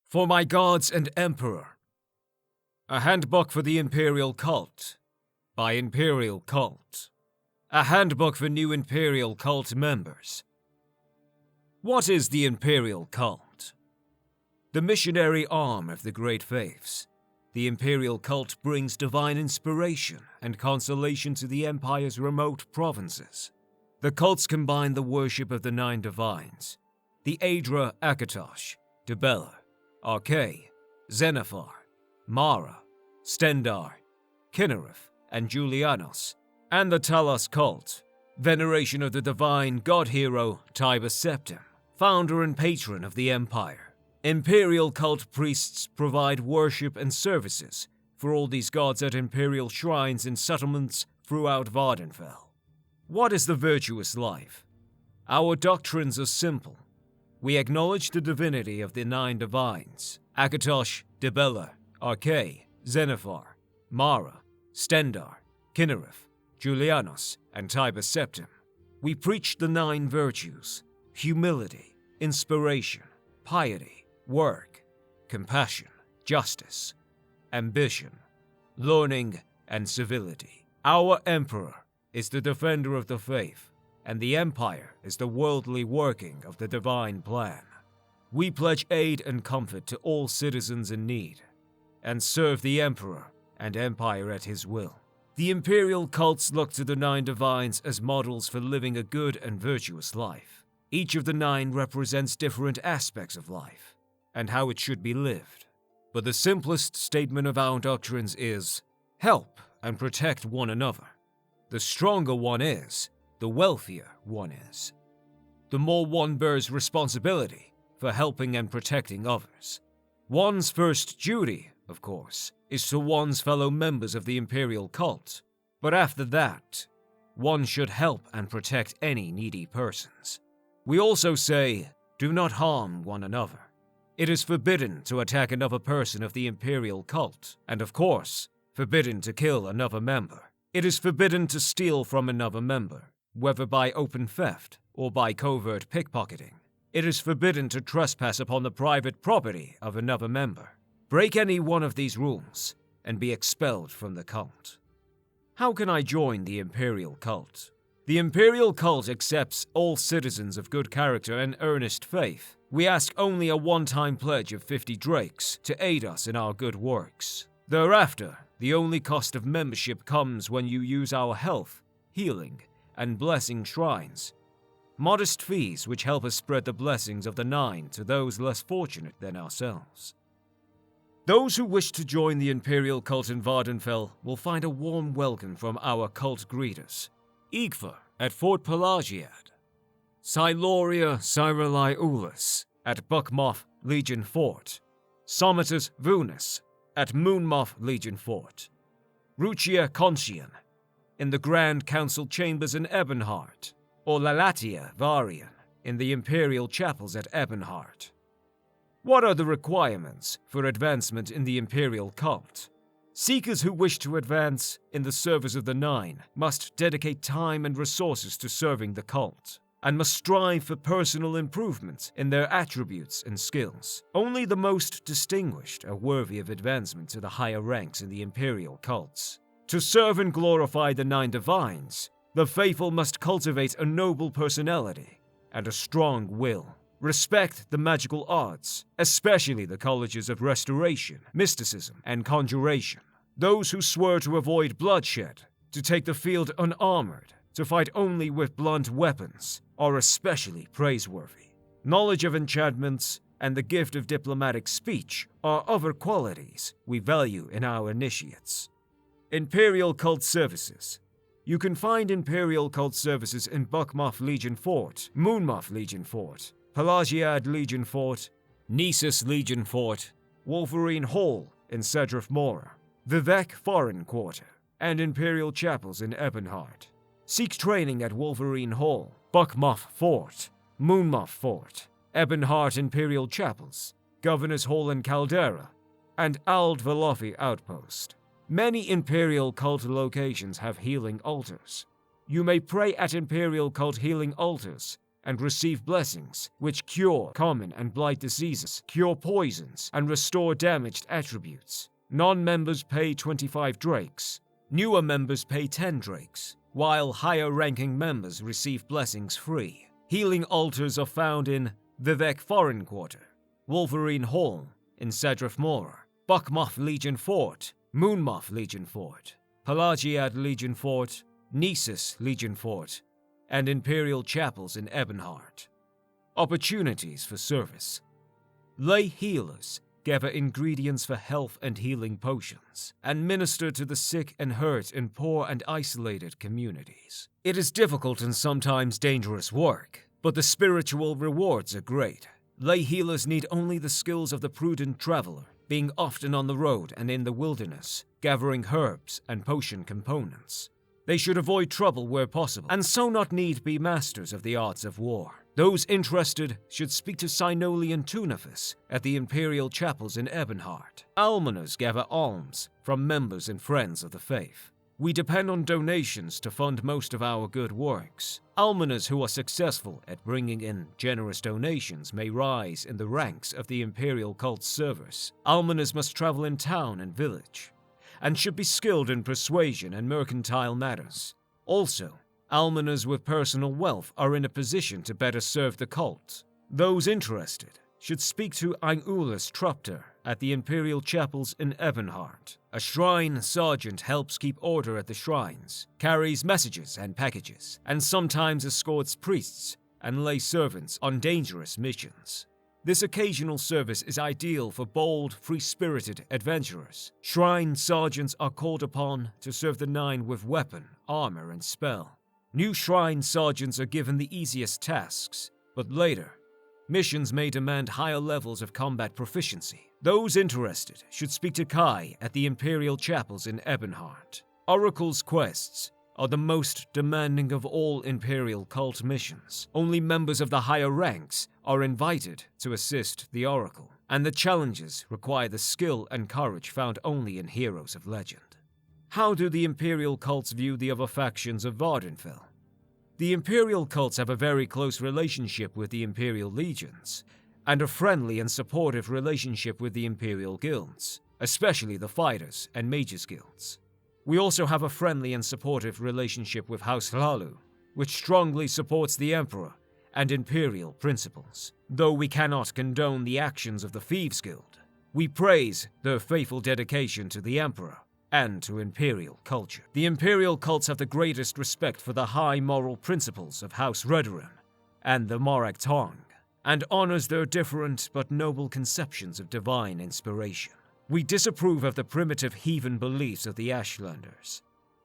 For my gods and emperor. A handbook for the Imperial cult. By Imperial cult. A handbook for new Imperial cult members. What is the Imperial cult? The missionary arm of the Great Faiths. The Imperial cult brings divine inspiration and consolation to the Empire's remote provinces. The cults combine the worship of the nine divines, the Aedra Akatosh, Dibella, Arkay, Xenophar, Mara, Stendar, Kinnereth, and Julianos, and the Talos cult, veneration of the divine god hero Tiber Septim, founder and patron of the Empire. Imperial cult priests provide worship and services for all these gods at Imperial shrines and settlements throughout Vvardenfell. What is the virtuous life? Our doctrines are simple. We acknowledge the divinity of the nine divines, Akatosh, Dibella, Arkay, Xenophar, Mara, Stendar, Kinnereth, Julianos, and Tiber Septim. We preach the nine virtues: humility, inspiration, piety, work, compassion, justice, ambition, learning, and civility. Our emperor is the defender of the faith, and the Empire is the worldly working of the divine plan. We pledge aid and comfort to all citizens in need, and serve the Emperor and Empire at his will. The Imperial cults look to the nine divines as models for living a good and virtuous life. Each of the nine represents different aspects of life, and how it should be lived. But the simplest statement of our doctrines is, help and protect one another. The stronger one is, the wealthier one is. The more one bears responsibility for helping and protecting others. One's first duty, of course, is to one's fellow members of the Imperial cult, but after that, one should help and protect any needy persons. We also say, do not harm one another. It is forbidden to attack another person of the Imperial cult, and of course, forbidden to kill another member. It is forbidden to steal from another member, whether by open theft or by covert pickpocketing. It is forbidden to trespass upon the private property of another member. Break any one of these rules, and be expelled from the cult. How can I join the Imperial cult? The Imperial cult accepts all citizens of good character and earnest faith. We ask only a one-time pledge of 50 drakes to aid us in our good works. Thereafter, the only cost of membership comes when you use our health, healing, and blessing shrines. Modest fees which help us spread the blessings of the nine to those less fortunate than ourselves. Those who wish to join the Imperial cult in Vvardenfell will find a warm welcome from our cult greeters. Igfa at Fort Pelagiad, Siloria Cyrili Ulus at Buckmoth Legion Fort, Somatus Vunus at Moonmoth Legion Fort, Ruchia Conscian in the Grand Council Chambers in Ebonheart, or Lalatia Varian in the Imperial Chapels at Ebonheart. What are the requirements for advancement in the Imperial cult? Seekers who wish to advance in the service of the Nine must dedicate time and resources to serving the cult, and must strive for personal improvement in their attributes and skills. Only the most distinguished are worthy of advancement to the higher ranks in the Imperial cults. To serve and glorify the Nine Divines, the faithful must cultivate a noble personality and a strong will. Respect the magical arts, especially the colleges of restoration, mysticism, and conjuration. Those who swear to avoid bloodshed, to take the field unarmored, to fight only with blunt weapons, are especially praiseworthy. Knowledge of enchantments and the gift of diplomatic speech are other qualities we value in our initiates. Imperial Cult Services. You can find Imperial Cult Services in Buckmoth Legion Fort, Moonmoth Legion Fort, Pelagiad Legion Fort, Nisus Legion Fort, Wolverine Hall in Cedrith Mora, Vivek Foreign Quarter, and Imperial Chapels in Ebonheart. Seek training at Wolverine Hall, Buckmoth Fort, Moonmoth Fort, Ebonheart Imperial Chapels, Governor's Hall in Caldera, and Ald Velofi Outpost. Many Imperial Cult locations have healing altars. You may pray at Imperial Cult healing altars and receive blessings, which cure common and blight diseases, cure poisons, and restore damaged attributes. Non-members pay 25 drakes. Newer members pay 10 drakes, while higher-ranking members receive blessings free. Healing altars are found in Vivek Foreign Quarter, Wolverine Hall in Sadrif Mora, Buckmoth Legion Fort, Moonmoth Legion Fort, Pelagiad Legion Fort, Nisus Legion Fort, and Imperial Chapels in Ebonheart. Opportunities for service. Lay healers gather ingredients for health and healing potions, and minister to the sick and hurt in poor and isolated communities. It is difficult and sometimes dangerous work, but the spiritual rewards are great. Lay healers need only the skills of the prudent traveler, being often on the road and in the wilderness, gathering herbs and potion components. They should avoid trouble where possible, and so not need be masters of the arts of war. Those interested should speak to Sinolian Tunafis at the Imperial Chapels in Ebonheart. Almoners gather alms from members and friends of the faith. We depend on donations to fund most of our good works. Almoners who are successful at bringing in generous donations may rise in the ranks of the Imperial cult service. Almoners must travel in town and village, and should be skilled in persuasion and mercantile matters. Also, almoners with personal wealth are in a position to better serve the cult. Those interested should speak to Ainulus Tropter at the Imperial Chapels in Ebonheart. A shrine sergeant helps keep order at the shrines, carries messages and packages, and sometimes escorts priests and lay servants on dangerous missions. This occasional service is ideal for bold, free-spirited adventurers. Shrine sergeants are called upon to serve the Nine with weapon, armor, and spell. New shrine sergeants are given the easiest tasks, but later, missions may demand higher levels of combat proficiency. Those interested should speak to Kai at the Imperial Chapels in Ebonheart. Oracle's quests are the most demanding of all Imperial cult missions. Only members of the higher ranks are invited to assist the Oracle, and the challenges require the skill and courage found only in heroes of legend. How do the Imperial cults view the other factions of Vardenfell? The Imperial cults have a very close relationship with the Imperial legions, and a friendly and supportive relationship with the Imperial guilds, especially the fighters and mages guilds. We also have a friendly and supportive relationship with House Hlalu, which strongly supports the Emperor and Imperial principles. Though we cannot condone the actions of the Thieves Guild, we praise their faithful dedication to the Emperor and to Imperial culture. The Imperial cults have the greatest respect for the high moral principles of House Redoran and the Morak Tong, and honors their different but noble conceptions of divine inspiration. We disapprove of the primitive heathen beliefs of the Ashlanders,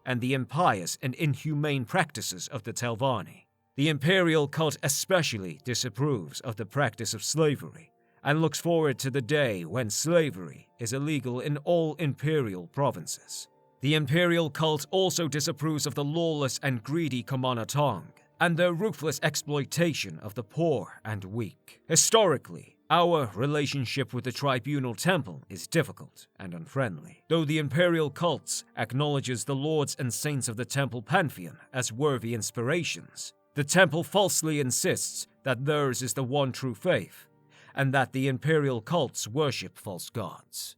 and the impious and inhumane practices of the Telvanni. The Imperial cult especially disapproves of the practice of slavery, and looks forward to the day when slavery is illegal in all Imperial provinces. The Imperial cult also disapproves of the lawless and greedy Commander Tong, and their ruthless exploitation of the poor and weak. Historically, our relationship with the Tribunal Temple is difficult and unfriendly. Though the Imperial cults acknowledges the lords and saints of the Temple Pantheon as worthy inspirations, the Temple falsely insists that theirs is the one true faith, and that the Imperial cults worship false gods.